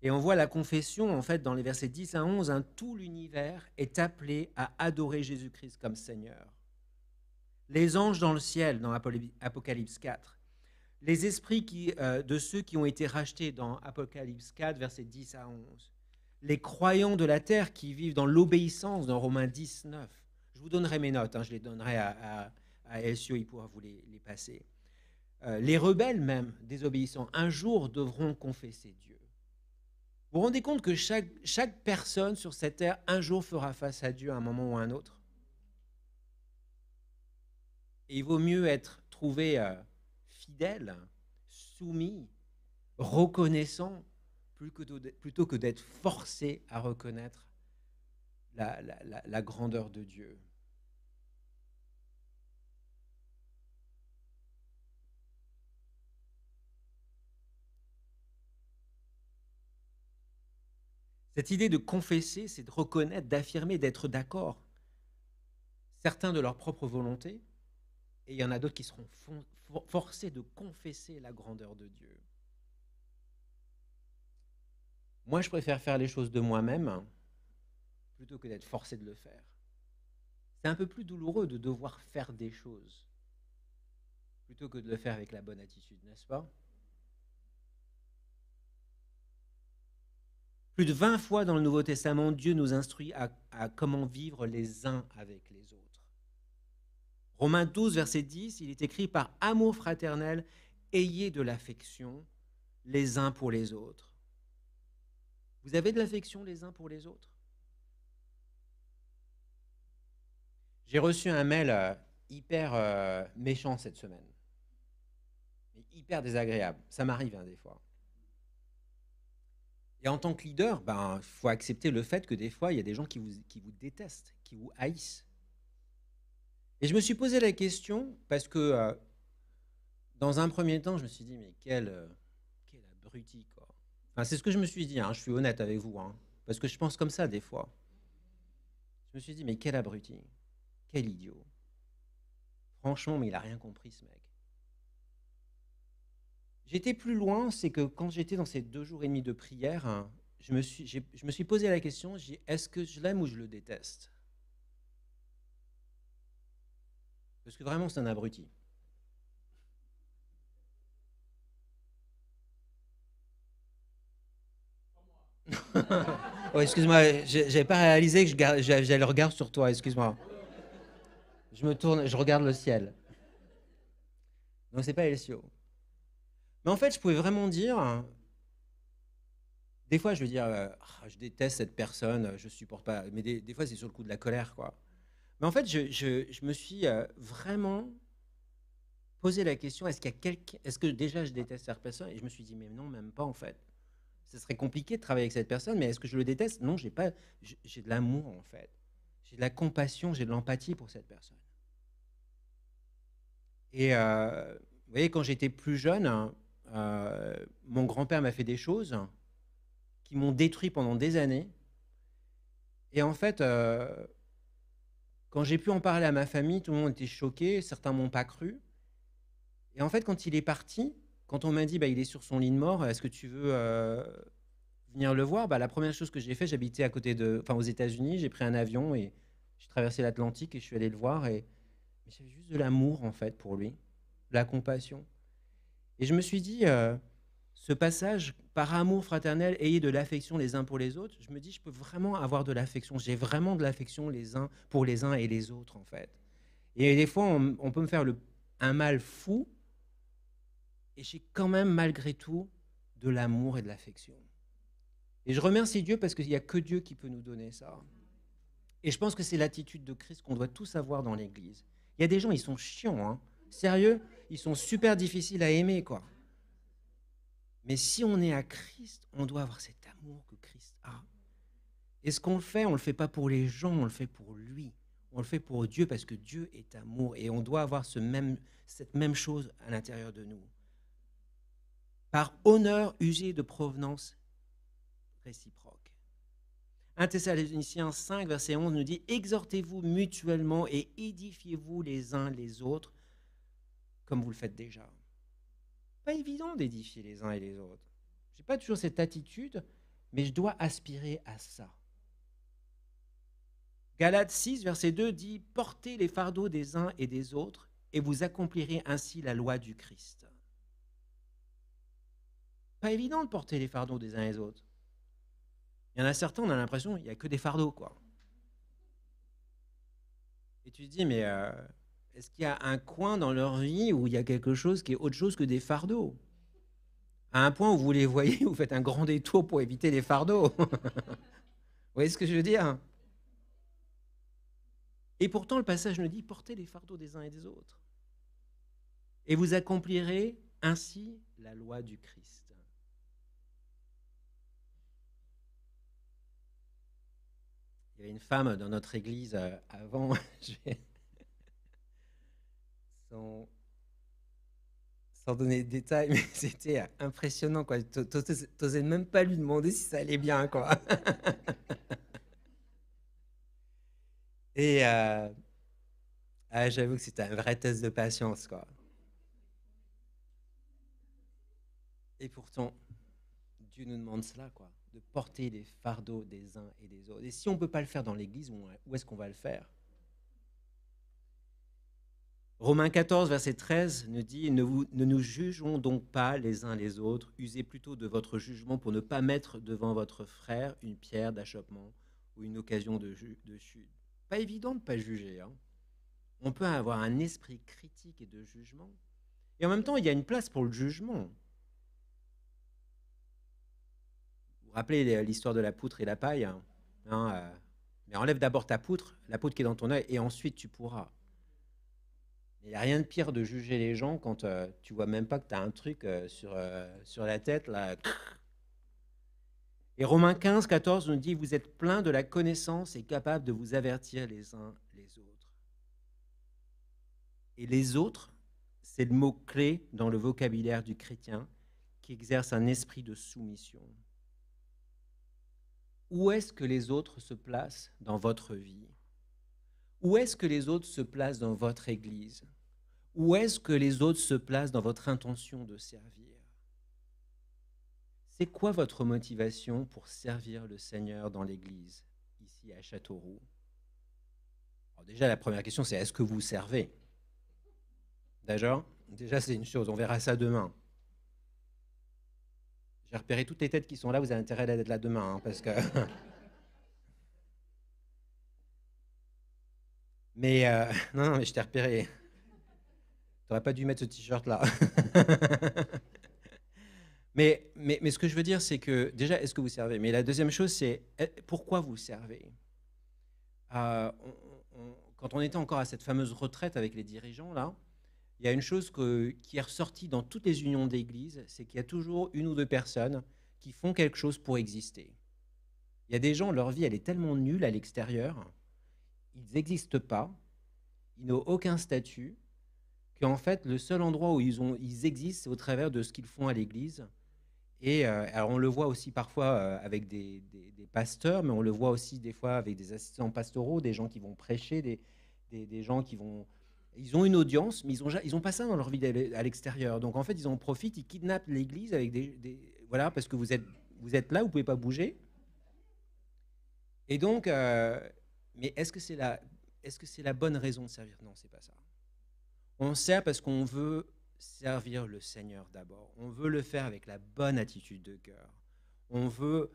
Et on voit la confession, en fait, dans les versets 10 à 11, tout l'univers est appelé à adorer Jésus-Christ comme Seigneur. Les anges dans le ciel, dans Apocalypse 4. Les esprits de ceux qui ont été rachetés dans Apocalypse 4, versets 10 à 11. Les croyants de la terre qui vivent dans l'obéissance, dans Romains 10, 9. Je vous donnerai mes notes, je les donnerai à Elcio, il pourra vous les passer. Les rebelles même, désobéissants, un jour devront confesser Dieu. Vous vous rendez compte que chaque personne sur cette terre, un jour fera face à Dieu à un moment ou à un autre? Et il vaut mieux être trouvé fidèle, soumis, reconnaissant, plutôt que d'être forcé à reconnaître la grandeur de Dieu. Cette idée de confesser, c'est de reconnaître, d'affirmer, d'être d'accord. Certains de leur propre volonté, et il y en a d'autres qui seront forcés de confesser la grandeur de Dieu. Moi, je préfère faire les choses de moi-même plutôt que d'être forcé de le faire. C'est un peu plus douloureux de devoir faire des choses plutôt que de le faire avec la bonne attitude, n'est-ce pas? Plus de 20 fois dans le Nouveau Testament, Dieu nous instruit à comment vivre les uns avec les autres. Romains 12, verset 10, il est écrit « Par amour fraternel, ayez de l'affection les uns pour les autres. » Vous avez de l'affection les uns pour les autres? J'ai reçu un mail hyper méchant cette semaine. Hyper désagréable. Ça m'arrive des fois. Et en tant que leader, il faut accepter le fait que des fois, il y a des gens qui vous détestent, qui vous haïssent. Et je me suis posé la question parce que dans un premier temps, je me suis dit, mais quel abruti, quoi. Enfin, c'est ce que je me suis dit, je suis honnête avec vous, parce que je pense comme ça des fois. Je me suis dit, mais quel abruti, quel idiot. Franchement, mais il n'a rien compris, ce mec. J'étais plus loin, c'est que quand j'étais dans ces 2 jours et demi de prière, je me suis posé la question, est-ce que je l'aime ou je le déteste? Parce que vraiment, c'est un abruti. Oh, excuse-moi, j'avais pas réalisé que j'avais le regard sur toi, excuse-moi. Je me tourne, je regarde le ciel. Donc c'est pas Elcio. Mais en fait, je pouvais vraiment dire, des fois je veux dire, je déteste cette personne, je supporte pas, mais des fois c'est sur le coup de la colère, quoi. Mais en fait, je me suis vraiment posé la question, est-ce que déjà je déteste cette personne? Et je me suis dit, mais non, même pas en fait. Ce serait compliqué de travailler avec cette personne, mais est-ce que je le déteste? Non, j'ai de l'amour en fait. J'ai de la compassion, j'ai de l'empathie pour cette personne. Et vous voyez, quand j'étais plus jeune, mon grand-père m'a fait des choses qui m'ont détruit pendant des années. Et en fait, quand j'ai pu en parler à ma famille, tout le monde était choqué, certains m'ont pas cru. Et en fait, quand il est parti, quand on m'a dit il est sur son lit de mort, est-ce que tu veux venir le voir? La première chose que j'ai fait, j'habitais aux États-Unis, j'ai pris un avion et j'ai traversé l'Atlantique et je suis allé le voir. Et j'avais juste de l'amour en fait pour lui, de la compassion. Et je me suis dit, ce passage, par amour fraternel, ayez de l'affection les uns pour les autres, je me dis, je peux vraiment avoir de l'affection. J'ai vraiment de l'affection les uns pour les uns et les autres, en fait. Et des fois, on peut me faire un mal fou, et j'ai quand même, malgré tout, de l'amour et de l'affection. Et je remercie Dieu parce qu'il n'y a que Dieu qui peut nous donner ça. Et je pense que c'est l'attitude de Christ qu'on doit tous avoir dans l'Église. Il y a des gens, ils sont chiants, Sérieux, ils sont super difficiles à aimer, quoi. Mais si on est à Christ, on doit avoir cet amour que Christ a. Et ce qu'on fait, on ne le fait pas pour les gens, on le fait pour lui. On le fait pour Dieu parce que Dieu est amour. Et on doit avoir cette même chose à l'intérieur de nous. Par honneur usé de provenance réciproque. 1 Thessaloniciens 5, verset 11 nous dit « Exhortez-vous mutuellement et édifiez-vous les uns les autres comme vous le faites déjà. » Pas évident d'édifier les uns et les autres. Je n'ai pas toujours cette attitude, mais je dois aspirer à ça. Galates 6, verset 2 dit « Portez les fardeaux des uns et des autres et vous accomplirez ainsi la loi du Christ. » Pas évident de porter les fardeaux des uns et des autres. Il y en a certains, on a l'impression qu'il n'y a que des fardeaux, quoi. Et tu te dis, mais est-ce qu'il y a un coin dans leur vie où il y a quelque chose qui est autre chose que des fardeaux? À un point où vous les voyez, vous faites un grand détour pour éviter les fardeaux. Vous voyez ce que je veux dire? Et pourtant, le passage nous dit, portez les fardeaux des uns et des autres. Et vous accomplirez ainsi la loi du Christ. Il y avait une femme dans notre église avant, sans donner de détails, mais c'était impressionnant, quoi. T'osais même pas lui demander si ça allait bien, quoi. Et j'avoue que c'était un vrai test de patience, quoi. Et pourtant, Dieu nous demande cela, quoi, de porter les fardeaux des uns et des autres. Et si on ne peut pas le faire dans l'église, où est-ce qu'on va le faire? Romains 14, verset 13 nous dit « Ne nous jugeons donc pas les uns les autres, usez plutôt de votre jugement pour ne pas mettre devant votre frère une pierre d'achoppement ou une occasion de chute. » Pas évident de ne pas juger, hein. On peut avoir un esprit critique et de jugement. Et en même temps, il y a une place pour le jugement. Vous vous rappelez l'histoire de la poutre et la paille, hein, mais enlève d'abord ta poutre, la poutre qui est dans ton œil, et ensuite tu pourras. Il n'y a rien de pire de juger les gens quand tu vois même pas que tu as un truc sur la tête, là. Et Romains 15, 14 nous dit « Vous êtes pleins de la connaissance et capables de vous avertir les uns les autres. » Et les autres, c'est le mot-clé dans le vocabulaire du chrétien qui exerce un esprit de soumission. Où est-ce que les autres se placent dans votre vie? Où est-ce que les autres se placent dans votre église? Où est-ce que les autres se placent dans votre intention de servir? C'est quoi votre motivation pour servir le Seigneur dans l'église, ici à Châteauroux? Alors déjà, la première question, c'est est-ce que vous servez? D'accord? Déjà, c'est une chose, on verra ça demain. J'ai repéré toutes les têtes qui sont là, vous avez intérêt d'être là demain, hein, parce que... Mais, non, mais je t'ai repéré. T'aurais pas dû mettre ce t-shirt-là. mais ce que je veux dire, c'est que, déjà, est-ce que vous servez? Mais la deuxième chose, c'est pourquoi vous servez? Quand on était encore à cette fameuse retraite avec les dirigeants, là, il y a une chose qui est ressortie dans toutes les unions d'église, c'est qu'il y a toujours une ou deux personnes qui font quelque chose pour exister. Il y a des gens, leur vie, elle est tellement nulle à l'extérieur, ils n'existent pas, ils n'ont aucun statut, qu'en fait, le seul endroit où ils existent, c'est au travers de ce qu'ils font à l'église. Et alors on le voit aussi parfois avec des pasteurs, mais on le voit aussi des fois avec des assistants pastoraux, des gens qui vont prêcher, des gens qui vont... Ils ont une audience, mais ils ont pas ça dans leur vie à l'extérieur. Donc en fait, ils en profitent, ils kidnappent l'église avec voilà, parce que vous êtes là, vous pouvez pas bouger. Et donc, mais est-ce que c'est la bonne raison de servir? Non, c'est pas ça. On sert parce qu'on veut servir le Seigneur d'abord. On veut le faire avec la bonne attitude de cœur. On veut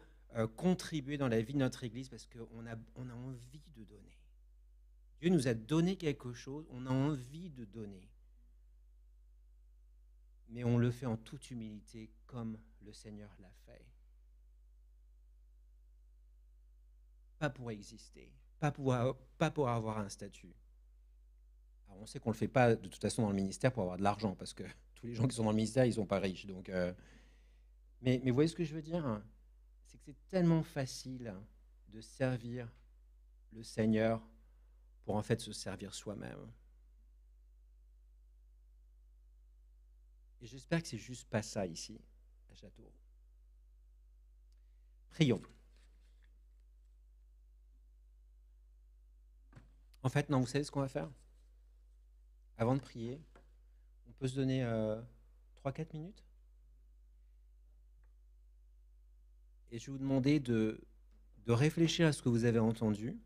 contribuer dans la vie de notre Église parce qu'on a envie de donner. Dieu nous a donné quelque chose, on a envie de donner. Mais on le fait en toute humilité comme le Seigneur l'a fait. Pas pour exister, pas pour avoir un statut. Alors, on sait qu'on ne le fait pas de toute façon dans le ministère pour avoir de l'argent, parce que tous les gens qui sont dans le ministère, ils ne sont pas riches. Donc, mais vous voyez ce que je veux dire? Hein. C'est que c'est tellement facile de servir le Seigneur pour en fait se servir soi-même. Et j'espère que c'est juste pas ça ici, à Châteauroux. Prions. En fait, non, vous savez ce qu'on va faire? Avant de prier, on peut se donner 3-4 minutes. Et je vais vous demander de réfléchir à ce que vous avez entendu.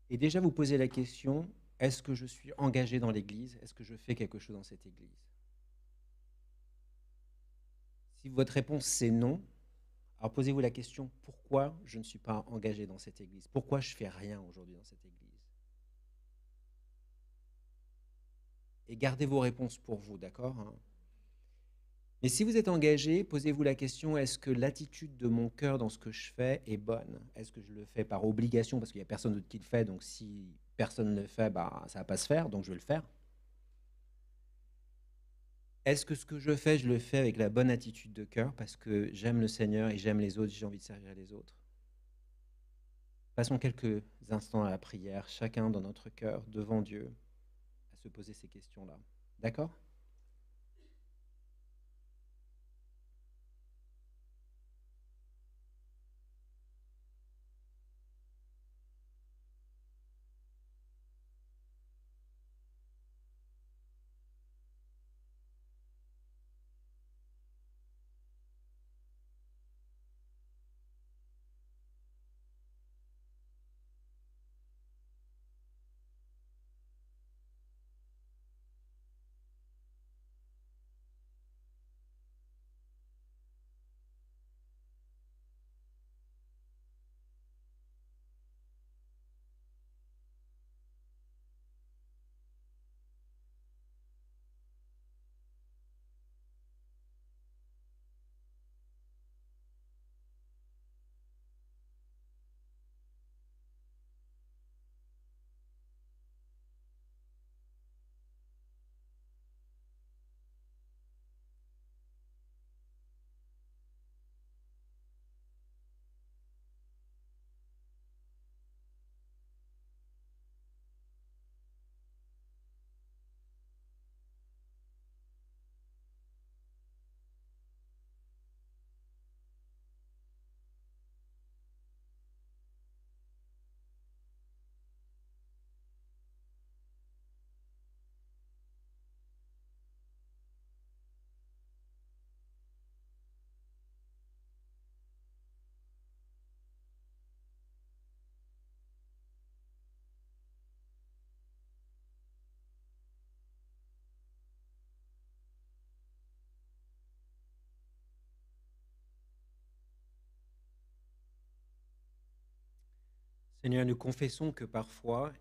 Et déjà vous poser la question, est-ce que je suis engagé dans l'Église? Est-ce que je fais quelque chose dans cette Église? Si votre réponse c'est non, alors posez-vous la question, pourquoi je ne suis pas engagé dans cette Église? Pourquoi je ne fais rien aujourd'hui dans cette Église? Et gardez vos réponses pour vous, d'accord? Mais si vous êtes engagé, posez-vous la question, est-ce que l'attitude de mon cœur dans ce que je fais est bonne? Est-ce que je le fais par obligation parce qu'il n'y a personne d'autre qui le fait, donc si personne ne le fait, bah, ça ne va pas se faire, donc je vais le faire. Est-ce que ce que je le fais avec la bonne attitude de cœur parce que j'aime le Seigneur et j'aime les autres, j'ai envie de servir les autres? Passons quelques instants à la prière, chacun dans notre cœur, devant Dieu, à se poser ces questions-là. D'accord? Seigneur, nous confessons que parfois,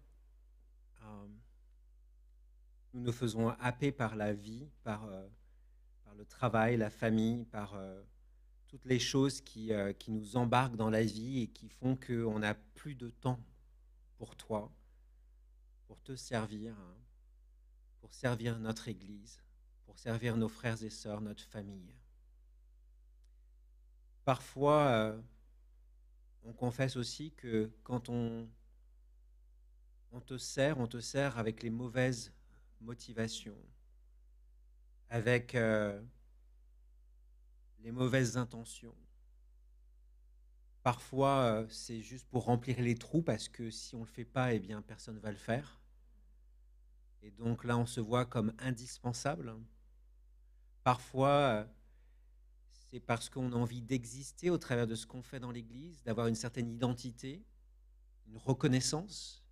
euh, nous nous faisons happer par la vie, par le travail, la famille, par toutes les choses qui nous embarquent dans la vie et qui font qu'on n'a plus de temps pour toi, pour te servir, hein, pour servir notre Église, pour servir nos frères et sœurs, notre famille. Parfois, on confesse aussi que quand on te sert avec les mauvaises motivations, avec les mauvaises intentions. Parfois, c'est juste pour remplir les trous parce que si on ne le fait pas, eh bien, personne ne va le faire. Et donc là, on se voit comme indispensable. Parfois, c'est parce qu'on a envie d'exister au travers de ce qu'on fait dans l'Église, d'avoir une certaine identité, une reconnaissance.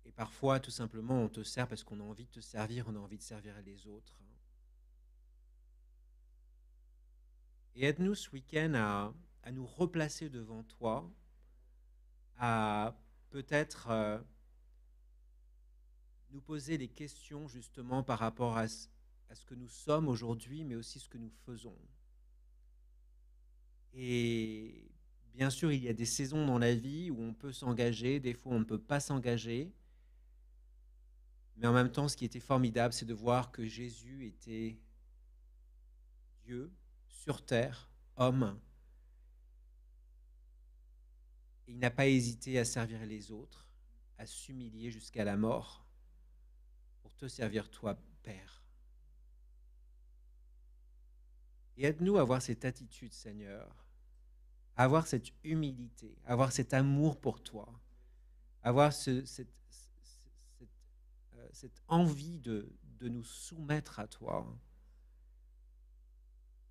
Et parfois, tout simplement, on te sert parce qu'on a envie de te servir, on a envie de servir les autres. Et aide-nous ce week-end à nous replacer devant toi, à peut-être nous poser des questions justement par rapport à ce que nous sommes aujourd'hui, mais aussi ce que nous faisons. Et Bien sûr, il y a des saisons dans la vie où on peut s'engager, des fois on ne peut pas s'engager. Mais en même temps, ce qui était formidable, c'est de voir que Jésus était Dieu sur terre, homme, et il n'a pas hésité à servir les autres, à s'humilier jusqu'à la mort pour te servir toi, Père. Et aide-nous à avoir cette attitude, Seigneur, à avoir cette humilité, à avoir cet amour pour toi, à avoir cette envie de nous soumettre à toi.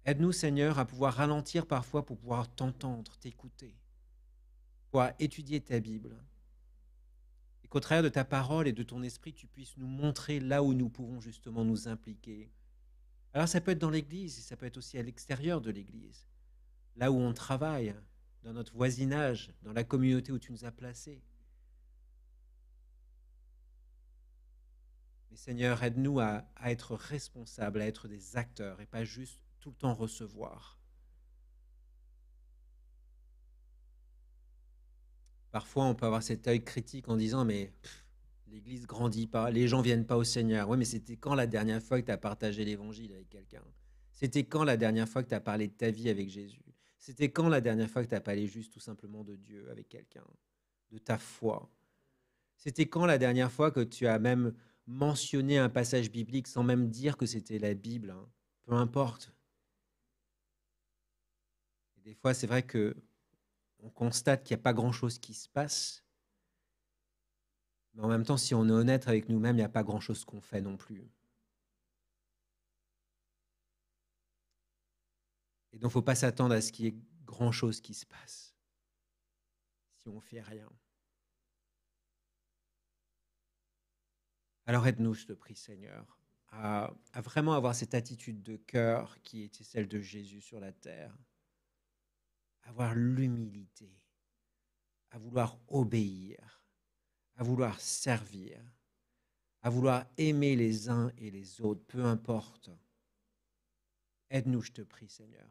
Aide-nous, Seigneur, à pouvoir ralentir parfois pour pouvoir t'entendre, t'écouter, pouvoir étudier ta Bible. Et qu'au travers de ta parole et de ton esprit, tu puisses nous montrer là où nous pouvons justement nous impliquer. Alors ça peut être dans l'Église, et ça peut être aussi à l'extérieur de l'Église, là où on travaille, dans notre voisinage, dans la communauté où tu nous as placés. Mais Seigneur, aide-nous à être responsables, à être des acteurs et pas juste tout le temps recevoir. Parfois, on peut avoir cet œil critique en disant, mais l'Église grandit pas, les gens viennent pas au Seigneur. Oui, mais c'était quand la dernière fois que tu as partagé l'Évangile avec quelqu'un? C'était quand la dernière fois que tu as parlé de ta vie avec Jésus? C'était quand la dernière fois que tu as parlé juste tout simplement de Dieu avec quelqu'un, de ta foi? C'était quand la dernière fois que tu as même mentionné un passage biblique sans même dire que c'était la Bible, hein? Peu importe. Et des fois, c'est vrai que on constate qu'il n'y a pas grand-chose qui se passe, mais en même temps, si on est honnête avec nous-mêmes, il n'y a pas grand-chose qu'on fait non plus. Et donc, il ne faut pas s'attendre à ce qu'il y ait grand-chose qui se passe si on ne fait rien. Alors aide-nous, je te prie, Seigneur, à vraiment avoir cette attitude de cœur qui était celle de Jésus sur la terre, avoir l'humilité, à vouloir obéir, à vouloir servir, à vouloir aimer les uns et les autres, peu importe. Aide-nous, je te prie, Seigneur.